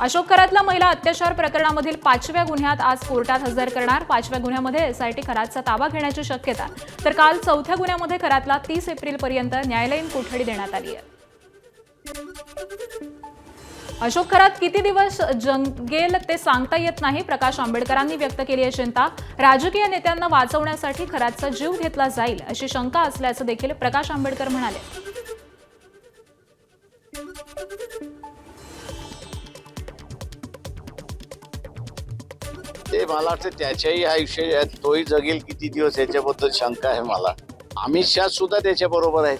अशोक खरातला महिला अत्याचार प्रकरणामधील 5व्या गुन्ह्यात आज कोर्टात हजर करणार। 5व्या गुन्ह्यामध्ये एसआयटी खरातचा ताबा घेण्याची शक्यता, तर काल 4थ्या गुन्ह्यामध्ये खरातला 30 एप्रिलपर्यंत न्यायालयीन कोठडी देण्यात आली आहे। अशोक खरात किती दिवस जंगेल ते सांगता येत नाही। प्रकाश आंबेडकरांनी व्यक्त केली आहे चिंता। राजकीय नेत्यांना वाचवण्यासाठी खरातचा जीव घेतला जाईल अशी शंका असल्याचं देखील प्रकाश आंबेडकर म्हणाले। ते मला वाटतं त्याच्याही आयुष्यात तोही जगेल किती दिवस याच्याबद्दल शंका आहे मला। अमित शाह सुद्धा त्याच्या बरोबर आहेत।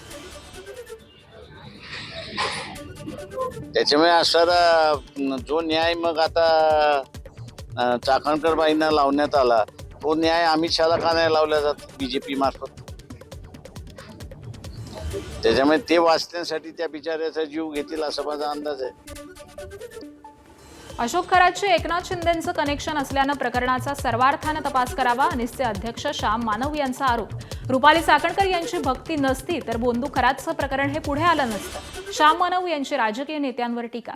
त्याच्यामुळे असणारा जो न्याय मग आता चाकणकर बाईंना लावण्यात आला, तो न्याय अमित शहाला का नाही लावला जात बीजेपी मार्फत? त्याच्यामुळे ते वाचण्यासाठी त्या बिचाऱ्याचा जीव घेतील असा माझा अंदाज आहे। अशोक खरातचे एकनाथ शिंदेंचं कनेक्शन असल्यानं प्रकरणाचा सर्वार्थानं तपास करावा, निस्ते अध्यक्ष श्याम मानव यांचा आरोप। रुपाली चाकणकर यांची भक्ती नसती तर बोंदू खरातचं प्रकरण हे पुढे आलं नसतं। श्याम मानव यांची राजकीय नेत्यांवर टीका।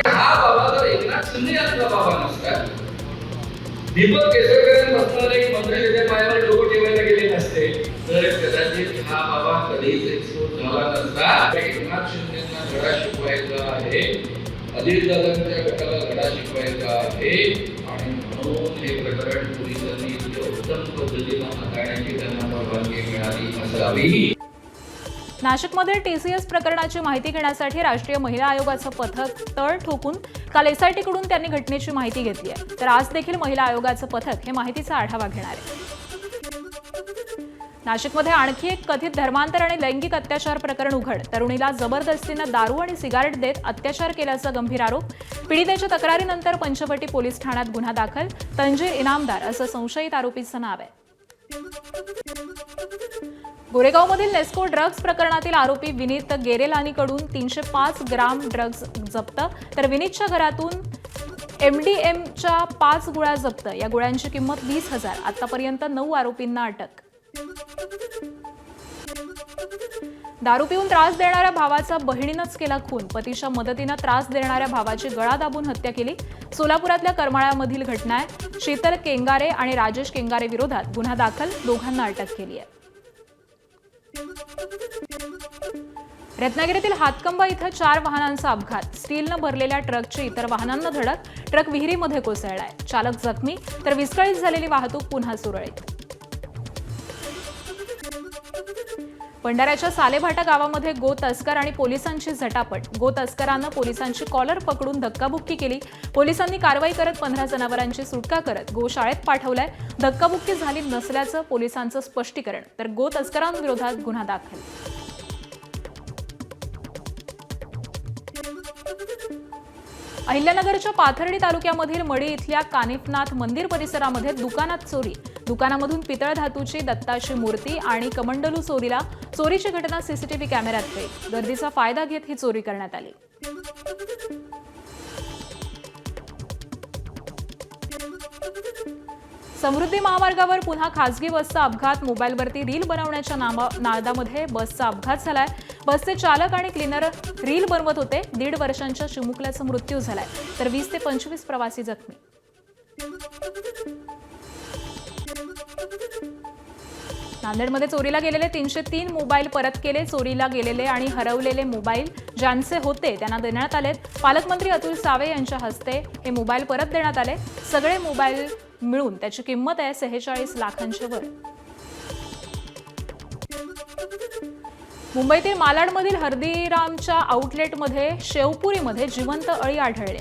हा बाबा जर एकनाथ शिंदे यांचा बाबा नसता, दीपक केसरकरांपासून एक मंत्री त्याच्या पायावर डोकं ठेवायला गेले नसते, तर कदाचित हा बाबा कधीच एक्सपोज झाला नसता। एकनाथ शिंदेंना धडा शिकवायचा आहे, अजित दादांच्या गटाला धडा शिकवायचा आहे, आणि म्हणून हे प्रकरण पोलिसांनी उत्तम पद्धतीनं हाताळण्याची त्यांना परवानगी मिळाली असावी। नाशिकमध्ये टीसीएस प्रकरणाची माहिती घेण्यासाठी राष्ट्रीय महिला आयोगाचं पथक तळ ठोकून काल एसआयटीकडून त्यांनी घटनेची माहिती घेतली आहे, तर आज देखील महिला आयोगाचं पथक हे माहितीचा आढावा घेणार आहे। नाशिकमध्ये आणखी एक कथित धर्मांतर आणि लैंगिक अत्याचार प्रकरण उघड। तरुणीला जबरदस्तीनं दारू आणि सिगारेट देत अत्याचार केल्याचा गंभीर आरोप। पीडितेच्या तक्रारीनंतर पंचवटी पोलीस ठाण्यात गुन्हा दाखल। तंजीर इनामदार असं संशयित आरोपीचं नाव आहे। गोरेगावमधील नेस्को ड्रग्ज प्रकरणातील आरोपी विनीत गेरेलानीकडून 305 ग्राम ड्रग्ज जप्त, तर विनीतच्या घरातून एमडीएमच्या 5 गोळ्या जप्त। या गोळ्यांची किंमत 20,000। आतापर्यंत 9 आरोपींना अटक। दारू पिऊन त्रास देणाऱ्या भावाचा बहिणीनंच केला खून। पतीच्या मदतीनं त्रास देणाऱ्या भावाची गळा दाबून हत्या केली। सोलापुरातल्या करमाळ्यामधील घटना आहे। शीतल केंगारे आणि राजेश केंगारे विरोधात गुन्हा दाखल, दोघांना अटक केली आहे। रत्नागिरीतील हातकंबा इथं 4 वाहनांचा अपघात। स्टीलनं भरलेल्या ट्रकची इतर वाहनांना धडक, ट्रक विहिरीमध्ये कोसळलाय। चालक जखमी, तर विस्कळीत झालेली वाहतूक पुन्हा सुरळीत। भंडाऱ्याच्या सालेभाटा गावामध्ये गो तस्कर आणि पोलिसांची झटापट। गो तस्करानं पोलिसांची कॉलर पकडून धक्काबुक्की केली। पोलिसांनी कारवाई करत 15 जनावरांची सुटका करत गो शाळेत पाठवलाय। धक्काबुक्की झाली नसल्याचं पोलिसांचं स्पष्टीकरण, तर गो तस्करांविरोधात गुन्हा दाखल। अहिल्यानगरच्या पाथर्डी तालुक्यामधील मडी इथल्या कानिफनाथ मंदिर परिसरामध्ये दुकानात चोरी। दुकानामधून पितळ धातूची दत्ताची मूर्ती आणि कमंडलू चोरीला। चोरीची घटना सीसीटीव्ही कॅमेऱ्यात कैद। गर्दीचा फायदा घेत ही चोरी करण्यात आली। समृद्धी महामार्गावर पुन्हा खासगी बसचा अपघात। मोबाईलवरती रील बनवण्याच्या नादामध्ये बसचा अपघात झालाय। बसचे चालक आणि क्लीनर रील बनवत होते। 1.5 वर्षांच्या चिमुकल्याचा मृत्यू झालाय, तर 20 ते 25 प्रवासी जखमी। नांदेडमध्ये चोरीला गेलेले 303 मोबाईल परत केले। चोरीला गेलेले आणि हरवलेले मोबाईल ज्यांचे होते त्यांना देण्यात आलेत। पालकमंत्री अतुल सावे यांच्या हस्ते हे मोबाईल परत देण्यात आले। सगळे मोबाईल मिळून त्याची किंमत आहे 46 लाखांच्या वर। मुंबईतील मालाडमधील हल्दीरामच्या आउटलेटमध्ये शेवपुरीमध्ये जिवंत अळी आढळली।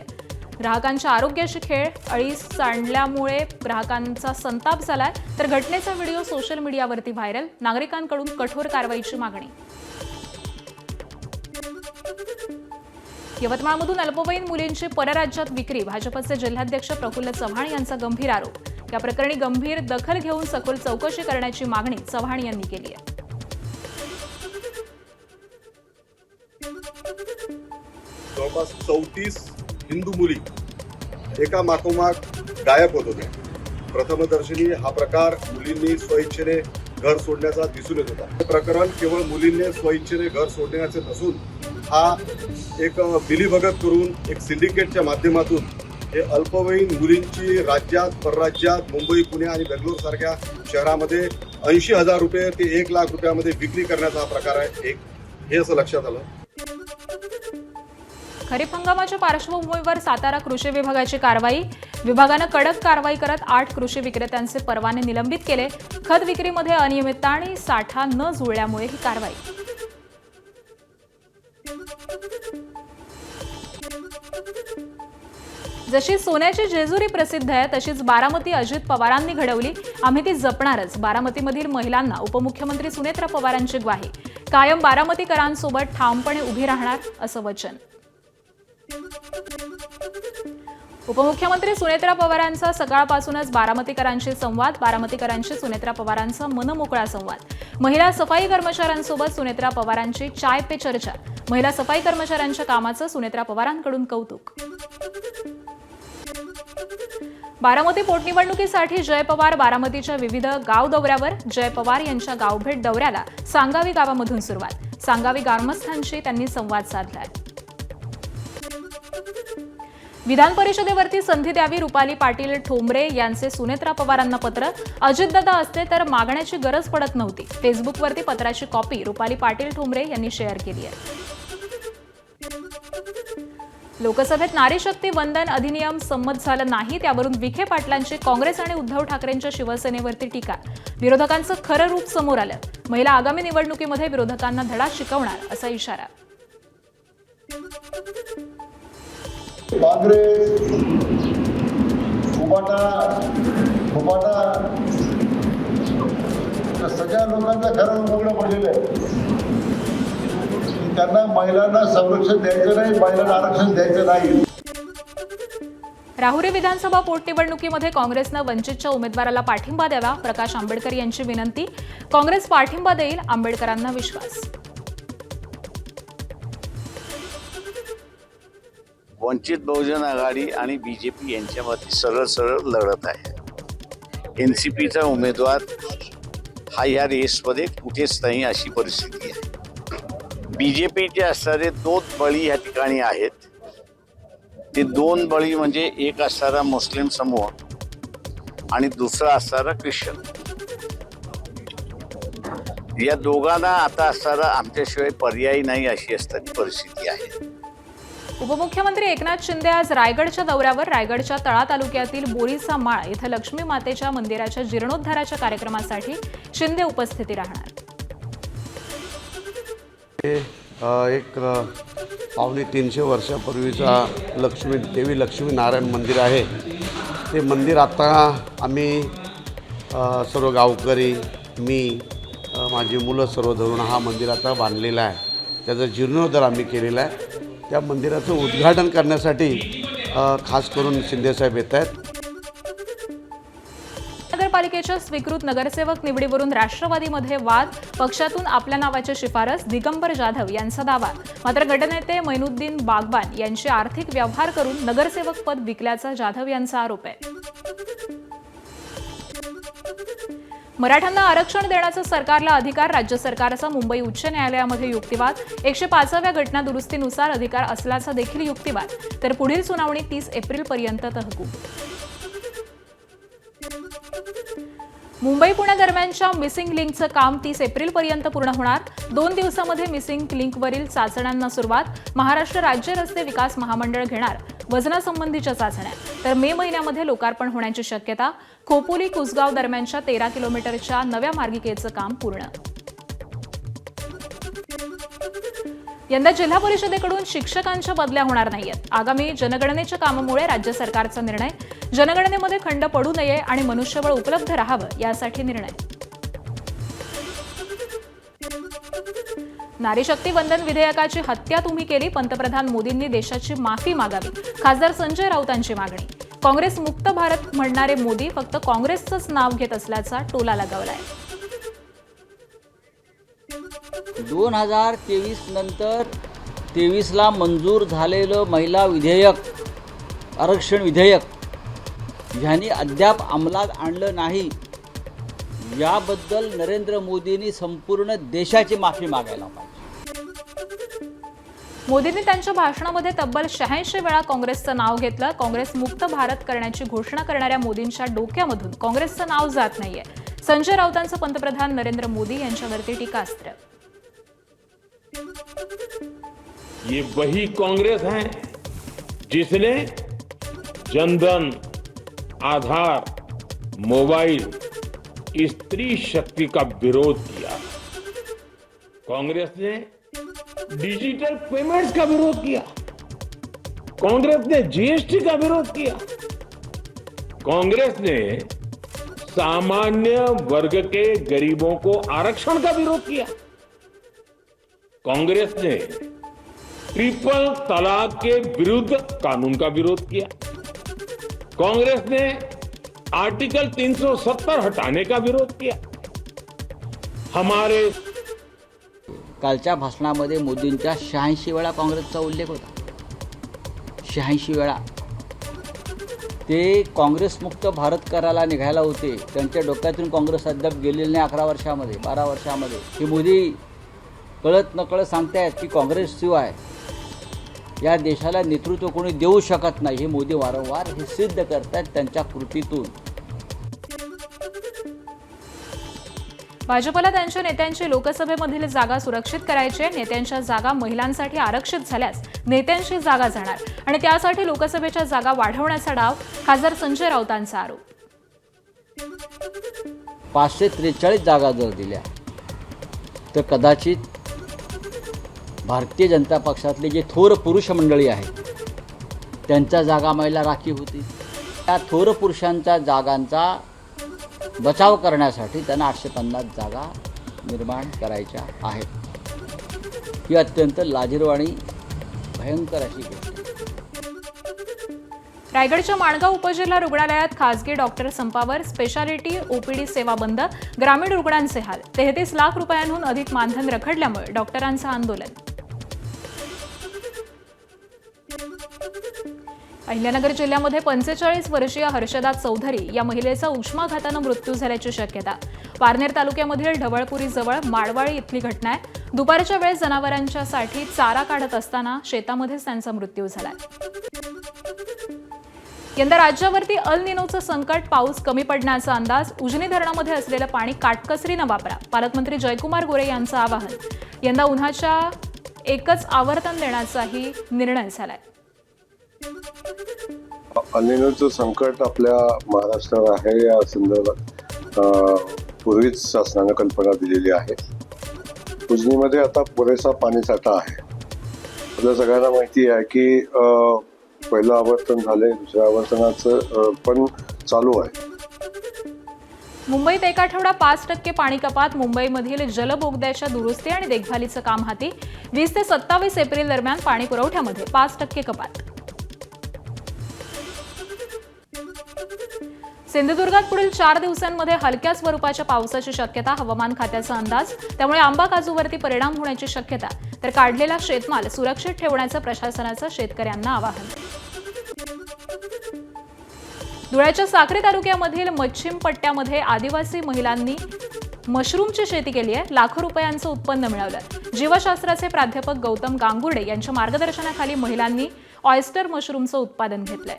ग्राहकांच्या आरोग्याशी खेळ। अळी सांडल्यामुळे ग्राहकांचा संताप झालाय, तर घटनेचा व्हिडिओ सोशल मीडियावरती व्हायरल। नागरिकांकडून कठोर कारवाईची मागणी। यवतमाळमधून अल्पवयीन मुलींची परराज्यात विक्री। भाजपचे जिल्हाध्यक्ष प्रफुल्ल चव्हाण यांचा गंभीर आरोप। या प्रकरणी गंभीर दखल घेऊन सखोल चौकशी करण्याची मागणी चव्हाण यांनी केली आहे। जवळपास 34 हिंदू मुली एका मागोमाग गायब होत होत्या। प्रथमदर्शनी हा प्रकार मुलींनी स्वइच्छेने घर सोडण्याचा दिसून येत होता. हे प्रकरण केवळ मुलींनी स्वइच्छेने घर सोडण्याचे नसून हा एक मिलीभगत करून एक सिंडिकेटच्या माध्यमातून हे अल्पवयीन मुलींची राज्यात परराज्यात मुंबई पुणे आणि बेंगलोर सारख्या शहरामध्ये 80,000 रुपये ते 1 लाख रुपयामध्ये विक्री करण्याचा हा प्रकार आहे. हे असं लक्षात आलं. खरीप हंगामाच्या पार्श्वभूमीवर सातारा कृषी विभागाची कारवाई. विभागानं कडक कारवाई करत 8 कृषी विक्रेत्यांचे परवाने निलंबित केले. खत विक्रीमध्ये अनियमितता आणि साठा न जुळल्यामुळे ही कारवाई. जशी सोन्याची जेजुरी प्रसिद्ध आहे तशीच बारामती अजित पवारांनी घडवली. आम्ही ती जपणारच. बारामतीमधील महिलांना उपमुख्यमंत्री सुनेत्रा पवारांची ग्वाही. कायम बारामतीकरांसोबत ठामपणे उभी राहणार असं वचन. उपमुख्यमंत्री सुनेत्रा पवारांचा सकाळपासूनच बारामतीकरांशी संवाद. बारामतीकरांशी सुनेत्रा पवारांचा मनमोकळा संवाद. महिला सफाई कर्मचाऱ्यांसोबत सुनेत्रा पवारांची चाय पे चर्चा. महिला सफाई कर्मचाऱ्यांच्या कामाचं सुनेत्रा पवारांकडून कौतुक. बारामती पोटनिवडणुकीसाठी जय पवार बारामतीच्या विविध गाव दौऱ्यावर. जय पवार यांच्या गावभेट दौऱ्याला सांगावी गावामधून सुरुवात. सांगावी ग्रामस्थांशी त्यांनी संवाद साधलाय. विधान परिषदेवरती संधी द्यावी. रुपाली पाटील ठोंबरे यांचे सुनेत्रा पवारांना पत्र. अजितदादा असते तर मागण्याची गरज पडत नव्हती. फेसबुकवरती पत्राची कॉपी रुपाली पाटील ठोंबरे यांनी शेअर केली आहे. लोकसभेत नारी शक्ती वंदन अधिनियम संमत झालं नाही. त्यावरून विखे पाटलांची काँग्रेस आणि उद्धव ठाकरेंच्या शिवसेनेवरती टीका. विरोधकांचं खरं रूप समोर आलं. महिला आगामी निवडणुकीमध्ये विरोधकांना धडा शिकवणार असा इशारा. काँग्रेस सगळ्या लोकांना खरं उघडं पडलेलं आहे. त्यांना महिलांना संरक्षण द्यायचं नाही, महिलांना आरक्षण द्यायचं नाही. राहुरी विधानसभा पोटनिवडणुकीमध्ये काँग्रेसनं वंचितच्या उमेदवाराला पाठिंबा द्यावा. प्रकाश आंबेडकर यांची विनंती. काँग्रेस पाठिंबा देईल. आंबेडकरांना विश्वास. वंचित बहुजन आघाडी आणि बीजेपी यांच्यामध्ये सरळ लढत आहे. एनसीपीचा उमेदवार हा या रेसमध्ये कुठेच नाही अशी परिस्थिती आहे. बीजेपीचे असणारे 2 बळी या ठिकाणी आहेत. ते 2 बळी म्हणजे एक असणारा मुस्लिम समूह आणि दुसरा असणारा ख्रिश्चन. या दोघांना आता असणारा आमच्याशिवाय पर्याय नाही अशी असणारी परिस्थिती आहे. उपमुख्यमंत्री एकनाथ शिंदे आज रायगडच्या दौऱ्यावर. रायगडच्या तळा तालुक्यातील बोरीचा माळ इथं लक्ष्मी मातेच्या मंदिराच्या जीर्णोद्धाराच्या कार्यक्रमासाठी शिंदे उपस्थिती राहणार. एक 250 वर्षापूर्वीचा देवी लक्ष्मीनारायण मंदिर आहे. ते मंदिर आता आम्ही सर्व गावकरी मी माझी मुलं सर्व धरून हा मंदिर आता बांधलेला आहे. त्याचा जीर्णोद्धार आम्ही केलेला आहे. त्या मंदिराचं उद्घाटन करण्यासाठी खास करून शिंदेसाहेब येत आहेत. नगरपालिकेच्या स्वीकृत नगरसेवक निवडीवरून राष्ट्रवादीमध्ये वाद. पक्षातून आपल्या नावाची शिफारस. दिगंबर जाधव यांचा दावा. मात्र गटनेते मैनुद्दीन बागवान यांचे आर्थिक व्यवहार करून नगरसेवक पद विकल्याचा जाधव यांचा आरोप आहे. मराठ्यांना आरक्षण देण्याचा सरकारला अधिकार. राज्य सरकारचा मुंबई उच्च न्यायालयामध्ये युक्तिवाद. 105व्या घटना दुरुस्तीनुसार अधिकार असल्याचा देखील युक्तिवाद. तर पुढील सुनावणी 30 एप्रिलपर्यंत तहकूब. मुंबई पुणे दरम्यानच्या मिसिंग लिंकचं काम 30 एप्रिलपर्यंत पूर्ण होणार. 2 दिवसामध्ये मिसिंग लिंकवरील चाचण्यांना सुरुवात. महाराष्ट्र राज्य रस्ते विकास महामंडळ घेणार वजनासंबंधीच्या चाचण्या. तर मे महिन्यामध्ये लोकार्पण होण्याची शक्यता. खोपोली कुसगाव दरम्यानच्या 13 किलोमीटरच्या नव्या मार्गिकेचं काम पूर्ण. यंदा जिल्हा परिषदेकडून शिक्षकांच्या बदल्या होणार नाहीयेत. आगामी जनगणनेच्या कामामुळे राज्य सरकारचा निर्णय. जनगणनेमध्ये खंड पडू नये आणि मनुष्यबळ उपलब्ध राहावं यासाठी निर्णय. नारी शक्ती वंदन विधेयकाची हत्या तुम्ही केली. पंतप्रधान मोदींनी देशाची माफी मागावी. खासदार संजय राऊतांची मागणी. काँग्रेस मुक्त भारत म्हणणारे मोदी फक्त काँग्रेसचंच नाव घेत असल्याचा टोला लगावलाय. 2023 नंतर 23ला मंजूर झालेलं महिला विधेयक, आरक्षण विधेयक ह्यांनी अद्याप अंमलात आणलं नाही. याबद्दल नरेंद्र मोदींनी संपूर्ण देशाची माफी मागायला पाहिजे. मोदींनी त्यांच्या भाषणामध्ये तब्बल 86 वेळा काँग्रेसचं नाव घेतलं. काँग्रेस मुक्त भारत करण्याची घोषणा करणाऱ्या मोदींच्या डोक्यामधून काँग्रेसचं नाव जात नाहीये. संजय राऊतांचं पंतप्रधान नरेंद्र मोदी यांच्यावरती टीकास्त्र. ये वही कांग्रेस है जिसने जनधन, आधार, मोबाइल, स्त्री शक्ति का विरोध किया. कांग्रेस ने डिजिटल पेमेंट्स का विरोध किया. कांग्रेस ने जीएसटी का विरोध किया. कांग्रेस ने सामान्य वर्ग के गरीबों को आरक्षण का विरोध किया. कांग्रेस ने ट्रिपल तलाक के विरुद्ध कानून का विरोध किया. कांग्रेस ने आर्टिकल 370 हटाने का विरोध किया. हमारे कालच्या भाषणामध्ये मोदींच्या 86 वेळा काँग्रेसचा उल्लेख होता. 86 वेळा. ते काँग्रेसमुक्त भारत करायला निघायला होते. त्यांच्या डोक्यातून काँग्रेस अद्याप गेलेले नाही. 11 वर्षामध्ये, 12 वर्षामध्ये. हे मोदी कळत नकळत सांगतायत की काँग्रेसशिवाय या देशाला नेतृत्व कोणी देऊ शकत नाही. हे मोदी वारंवार हे सिद्ध करतात त्यांच्या कृतीतून. भाजपला त्यांच्या नेत्यांची लोकसभेमधील जागा सुरक्षित करायची आहे. नेत्यांच्या जागा महिलांसाठी आरक्षित झाल्यास नेत्यांची जागा जाणार आणि त्यासाठी लोकसभेच्या जागा वाढवण्याचा डाव. खासदार संजय राऊतांचा आरोप. 543 जागा जर दिल्या तर कदाचित भारतीय जनता पक्षातले जे थोर पुरुष मंडळी आहेत त्यांच्या जागा महिला राखीव होतील. त्या थोर पुरुषांच्या जागांचा बचाव करण्यासाठी त्यांना 850 जागा निर्माण करायच्या आहेत. ही अत्यंत लाजिरवाणी आणि भयंकर अशी गोष्ट. रायगडच्या माणगाव उपजिल्हा रुग्णालयात खासगी डॉक्टर संपावर. स्पेशालिटी ओपीडी सेवा बंद. ग्रामीण रुग्णांचे हाल. 33 लाख रुपयांहून अधिक मानधन रखडल्यामुळे डॉक्टरांचं आंदोलन. अहिल्यानगर जिल्ह्यामध्ये 45 वर्षीय हर्षदा चौधरी या महिलेचा उष्माघातानं मृत्यू झाल्याची शक्यता. पारनेर तालुक्यामधील ढवळपुरीजवळ माळवाळी इथली घटना आहे. दुपारच्या वेळेस जनावरांच्यासाठी चारा काढत असताना शेतामध्येच त्यांचा मृत्यू झाला. यंदा राज्यावरती अल निनोचं संकट. पाऊस कमी पडण्याचा अंदाज. उजनी धरणामध्ये असलेलं पाणी काटकसरीनं वापरा. पालकमंत्री जयकुमार गोरे यांचं आवाहन. यंदा उन्हाच्या एकच आवर्तन देण्याचाही निर्णय झालाय. अल निनोचं संकट आपल्या महाराष्ट्रावर आहे या संदर्भात पूर्वीच शासनानं कल्पना दिलेली आहे. उजनीमध्ये आता पुरेसा पाणीसाठा आहे. आपल्या सगळ्यांना माहिती आहे की पहिलं आवर्तन झालंय, दुसऱ्या आवर्तनाचं पण चालू आहे. मुंबईत एक आठवडा 5% पाणी कपात. मुंबईमधील जलबोगद्याच्या दुरुस्ती आणि देखभालीचं काम हाती. 20 ते 27 एप्रिल दरम्यान पाणी पुरवठ्यामध्ये 5% कपात. सिंधुदुर्गात पुढील 4 दिवसांमध्ये हलक्या स्वरूपाच्या पावसाची शक्यता. हवामान खात्याचा अंदाज. त्यामुळे आंबा काजूवरती परिणाम होण्याची शक्यता. तर काढलेला शेतमाल सुरक्षित ठेवण्याचं प्रशासनाचं शेतकऱ्यांना आवाहन. धुळ्याच्या साक्री तालुक्यामधील मच्छिम पट्ट्यामध्ये आदिवासी महिलांनी मशरूमची शेती केली आहे. लाखो रुपयांचं उत्पन्न मिळवलं. जीवशास्त्राचे प्राध्यापक गौतम गांगुर्डे यांच्या मार्गदर्शनाखाली महिलांनी ऑयस्टर मशरूमचं उत्पादन घेतलंय.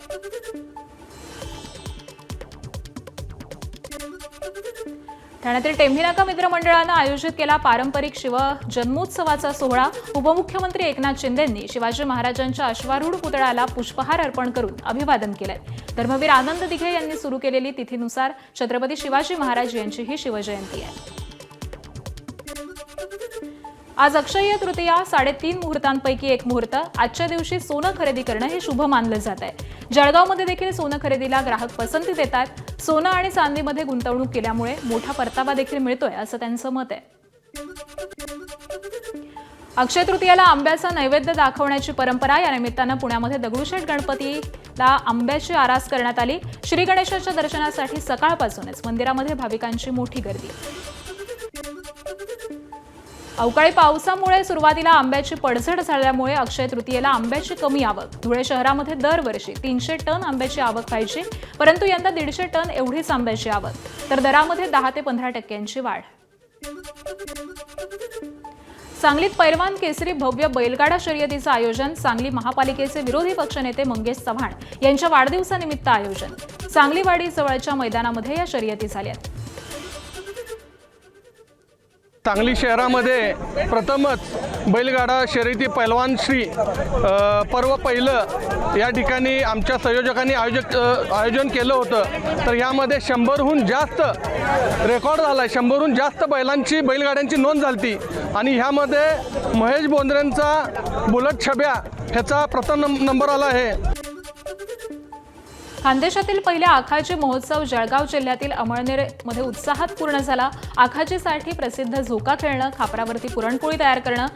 ठाण्यातील टेंभीनाका मित्र मंडळानं आयोजित केला पारंपरिक शिवजन्मोत्सवाचा सोहळा. उपमुख्यमंत्री एकनाथ शिंदेंनी शिवाजी महाराजांच्या अश्वारूढ पुतळ्याला पुष्पहार अर्पण करून अभिवादन केलंय. धर्मवीर आनंद दिघे यांनी सुरू केलेली तिथीनुसार छत्रपती शिवाजी महाराज यांची ही शिवजयंती आहे. आज अक्षय्य तृतीया. 3.5 मुहूर्तांपैकी एक मुहूर्त. आजच्या दिवशी सोनं खरेदी करणं हे शुभ मानलं जात आहे. जळगावमध्ये देखील सोनं खरेदीला ग्राहक पसंती देतात. सोनं आणि चांदीमध्ये गुंतवणूक केल्यामुळे मोठा परतावा देखील मिळतोय असं त्यांचं मत आहे. अक्षय तृतीयाला आंब्याचा नैवेद्य दाखवण्याची परंपरा. या निमित्तानं पुण्यामध्ये दगडूशेठ गणपतीला आंब्याची आरास करण्यात आली. श्री गणेशाच्या दर्शनासाठी सकाळपासूनच मंदिरामध्ये भाविकांची मोठी गर्दी. अवकाळी पावसामुळे सुरुवातीला आंब्याची पडझड झाल्यामुळे अक्षय तृतीयेला आंब्याची कमी आवक. धुळे शहरामध्ये दरवर्षी 300 टन आंब्याची आवक व्हायची, परंतु यंदा 150 टन एवढीच आंब्याची आवक. तर दरामध्ये 10 ते 15% वाढ. सांगलीत पैलवान केसरी भव्य बैलगाडा शर्यतीचं आयोजन. सांगली महापालिकेचे विरोधी पक्षनेते मंगेश चव्हाण यांच्या वाढदिवसानिमित्त आयोजन. सांगलीवाडी जवळच्या मैदानामध्ये या शर्यती झाल्यात. सांगली शहरामध्ये प्रथमच बैलगाडा शर्यती पैलवान श्री पर्व पहिलं या ठिकाणी आमच्या संयोजकांनी आयोजन केलं होतं. तर यामध्ये 100हून जास्त रेकॉर्ड झाला आहे. 100हून जास्त बैलगाड्यांची नोंद झाली आणि ह्यामध्ये महेश बोंद्रेंचा बुलट छब्या ह्याचा प्रथम नंबर आला आहे. खानदेशातील पहिल्या आखाजी महोत्सव जळगाव जिल्ह्यातील अमळनेरमध्ये उत्साहात पूर्ण झाला. आखाजीसाठी प्रसिद्ध झोका खेळणं, खापरावरती पुरणपोळी तयार करणं,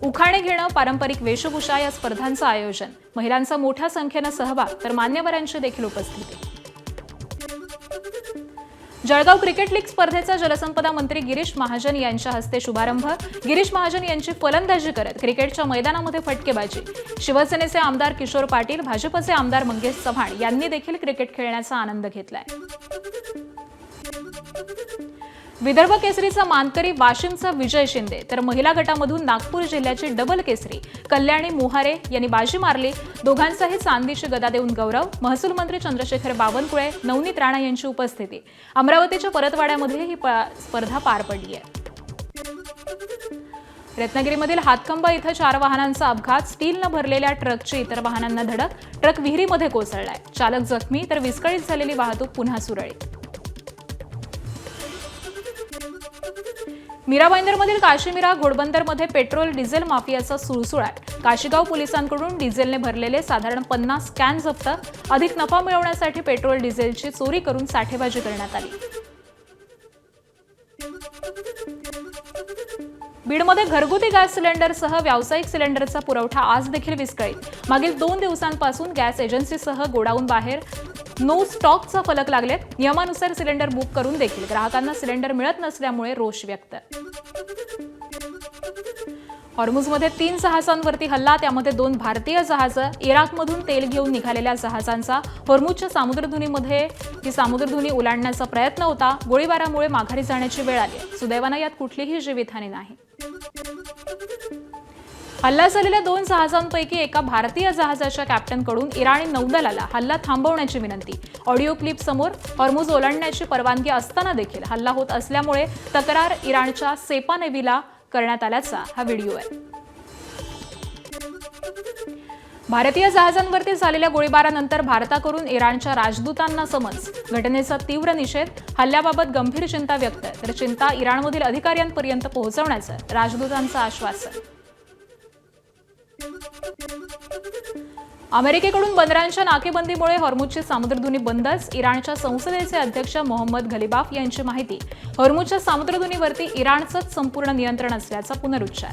उखाणे घेणं, पारंपरिक वेशभूषा या स्पर्धांचं आयोजन. महिलांचा मोठ्या संख्येनं सहभाग, तर मान्यवरांची देखील उपस्थिती. जळगाव क्रिकेट लीग स्पर्धेचा जलसंपदा मंत्री गिरीश महाजन यांच्या हस्ते शुभारंभ. गिरीश महाजन यांची फलंदाजी करत क्रिकेटच्या मैदानामध्ये फटकेबाजी. शिवसेनेचे आमदार किशोर पाटील, भाजपचे आमदार मंगेश चव्हाण यांनी देखील क्रिकेट खेळण्याचा आनंद घेतलाय. विदर्भ केसरीचा मानकरी वाशिमचा विजय शिंदे, तर महिला गटामधून नागपूर जिल्ह्याची डबल केसरी कल्याणी मोहारे यांनी बाजी मारली. दोघांचाही चांदीची गदा देऊन गौरव. महसूल मंत्री चंद्रशेखर बावनकुळे, नवनीत राणा यांची उपस्थिती. अमरावतीच्या परतवाड्यामध्ये ही स्पर्धा पार पडली आहे. रत्नागिरीमधील हातखंबा इथं 4 वाहनांचा अपघात. स्टीलनं भरलेल्या ट्रकची इतर वाहनांना धडक. ट्रक विहिरीमध्ये कोसळलाय. चालक जखमी, तर विस्कळीत झालेली वाहतूक पुन्हा सुरळीत. मीरा भाईंदरमधील काशीमीरा घोडबंदरमध्ये पेट्रोल डिझेल माफियाचा सुळसुळाट. काशीगाव पोलिसांकडून डिझेलने भरलेले साधारण 50 कॅन जप्त. अधिक नफा मिळवण्यासाठी पेट्रोल डिझेलची चोरी करून साठेबाजी करण्यात आली. बीडमध्ये घरगुती गॅस सिलेंडरसह व्यावसायिक सिलेंडरचा पुरवठा आज देखील विस्कळीत. मागील 2 दिवसांपासून गॅस एजन्सीसह गोडाऊन बाहेर नो स्टॉकचा फलक लागलेत. नियमानुसार सिलेंडर बुक करून देखील ग्राहकांना सिलेंडर मिळत नसल्यामुळे रोष व्यक्त. हॉर्मुझमध्ये 3 जहाजांवरती हल्ला, त्यामध्ये 2 भारतीय जहाजं. इराकमधून तेल घेऊन निघालेल्या जहाजांचा हॉर्मुझच्या सामुद्रधुनीमध्ये ही सामुद्रधुनी ओलांडण्याचा प्रयत्न होता. गोळीबारामुळे माघारी जाण्याची वेळ आली. सुदैवानं यात कुठलीही जीवितहानी नाही. हल्ला झालेल्या 2 जहाजांपैकी एका भारतीय जहाजाच्या कॅप्टनकडून इराणी नौदलाला हल्ला थांबवण्याची विनंती. ऑडिओ क्लिप समोर. हॉर्मुझ ओलांडण्याची परवानगी असताना देखील हल्ला होत असल्यामुळे तक्रार इराणच्या सेपा नेव्हीला करण्यात आल्याचा हा व्हिडिओ आहे. भारतीय जहाजांवरती झालेल्या गोळीबारानंतर भारताकडून इराणच्या राजदूतांना समन्स. घटनेचा तीव्र निषेध. हल्ल्याबाबत गंभीर चिंता व्यक्त, तर चिंता इराणमधील अधिकाऱ्यांपर्यंत पोहोचवण्याचं राजदूतांचं आश्वासन. अमेरिकेकडून बंदरांच्या नाकेबंदीमुळे हॉर्मुझची सामुद्रधुनी बंदच. इराणच्या संसदेचे अध्यक्ष मोहम्मद घलिबाफ यांची माहिती. हॉर्मुझच्या सामुद्रधुनीवरती इराणचंच संपूर्ण नियंत्रण असल्याचा पुनरुच्चार.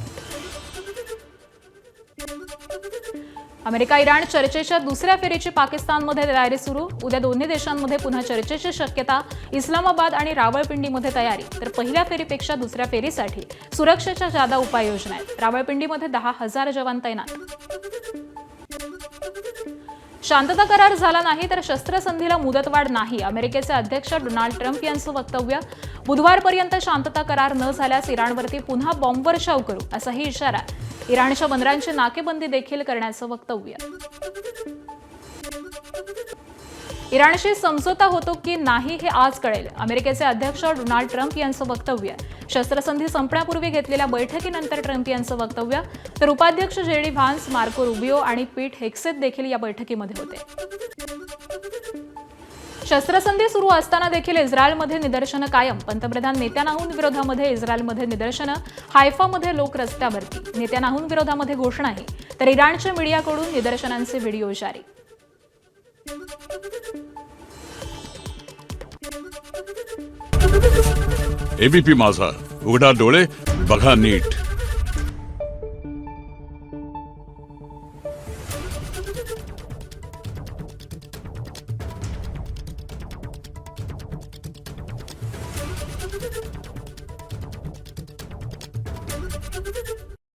अमेरिका इराण चर्चेच्या दुसऱ्या फेरीची पाकिस्तानमध्ये तयारी सुरू. उद्या दोन्ही देशांमध्ये पुन्हा चर्चेची शक्यता. इस्लामाबाद आणि रावळपिंडीमध्ये तयारी, तर पहिल्या फेरीपेक्षा दुसऱ्या फेरीसाठी सुरक्षेच्या जादा उपाययोजना आहेत. रावळपिंडीमध्ये 10,000 जवान तैनात. शांतता करार झाला नाही तर शस्त्रसंधीला मुदतवाढ नाही. अमेरिकेचे अध्यक्ष डोनाल्ड ट्रम्प यांचं वक्तव्य. बुधवारपर्यंत शांतता करार न झाल्यास इराणवरती पुन्हा बॉम्बवर्षाव करू, असाही इशारा. इराणच्या बंदरांची नाकेबंदी देखील करण्याचं वक्तव्य. इराणशी समझोता होतो की नाही हे आज कळेल. अमेरिकेचे अध्यक्ष डोनाल्ड ट्रम्प यांचं वक्तव्य. शस्त्रसंधी संपण्यापूर्वी घेतलेल्या बैठकीनंतर ट्रम्प यांचं वक्तव्य. तर उपाध्यक्ष जेडी व्हान्स, मार्को रुबियो आणि पीट हेक्सेत देखील या बैठकीमध्ये होते. शस्त्रसंधी सुरू असताना देखील इस्रायलमध्ये निदर्शनं कायम. पंतप्रधान नेत्यानाहू विरोधामध्ये इस्रायलमध्ये निदर्शनं. हायफामध्ये लोक रस्त्यावरती. नेत्यानाहू विरोधामध्ये घोषणाही. तर इराणच्या मीडियाकडून निदर्शनांचे व्हिडिओ जारी. एबीपी माझा, उघडा डोळे बघा नीट.